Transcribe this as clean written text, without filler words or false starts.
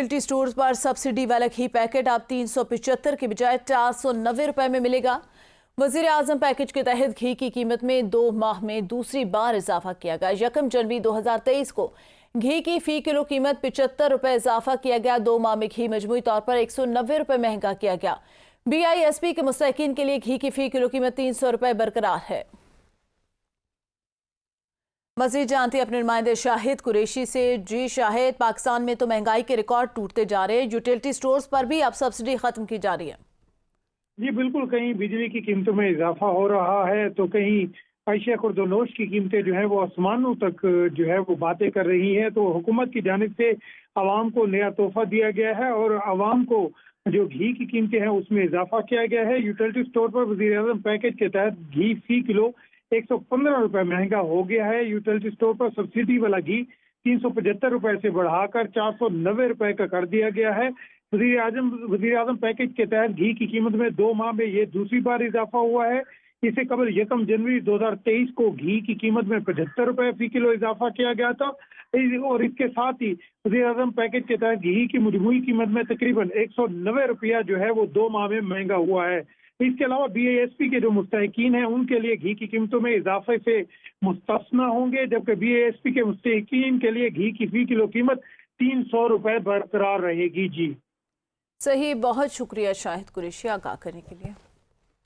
Utility stores पर subsidy वाला घी packet अब 375 के बजाय 490 रुपए में मिलेगा। वजीर आजम पैकेज के तहत घी की कीमत में 2 माह में दूसरी बार इजाफा किया गया। 1 जनवरी 2023 को घी की फी किलो कीमत 75 रुपए इजाफा किया गया। 2 माह में घी मजमूई तौर पर 190 रुपए महंगा किया गया। BISP के मुस्तहिकीन के लिए घी की फी किलो कीमत 300 रुपए बरकरार है। मजीद जानते अपने नुमाइंदे शाहिद कुरैशी से। जी शाहिद, पाकिस्तान में तो महंगाई के रिकॉर्ड टूटते जा रहे हैं, यूटिलिटी स्टोर्स पर भी अब सब्सिडी खत्म की जा रही है। जी बिल्कुल, कहीं बिजली की कीमतों में इजाफा हो रहा है तो कहीं अशिया खुर्दोनोश की कीमतें जो है वो आसमानों तक जो है वो बातें कर रही हैं। तो हुकूमत की जानिब से आवाम को नया तोहफा दिया गया है और आवाम को जो घी की कीमतें हैं उसमें इजाफा किया गया है। यूटिलिटी स्टोर पर वज़ीर आज़म पैकेज के तहत घी फी किलो 115 रुपए महंगा हो गया है। यूटिलिटी स्टोर पर सब्सिडी वाला घी 375 रुपए से बढ़ाकर 490 रुपए का कर दिया गया है। वज़ीर आज़म पैकेज के तहत घी की कीमत में 2 माह में ये दूसरी बार इजाफा हुआ है। इससे कबल 1 जनवरी 2023 को घी की कीमत में 75 रुपए फी किलो इजाफा किया गया था और इसके साथ ही वज़ीर आज़म पैकेज के तहत घी की मजमूई कीमत में तकरीबन 190 रुपया जो है वो 2 माह में महंगा हुआ है। इसके अलावा BISP के जो मुस्तहिकीन हैं उनके लिए घी की कीमतों में इजाफे से मुस्तस्ना होंगे, जबकि BISP के मुस्तहिकीन के लिए घी की फी किलो कीमत 300 रुपए बरकरार रहेगी। जी सही, बहुत शुक्रिया शाहिद कुरैशी आगाह करने के लिए।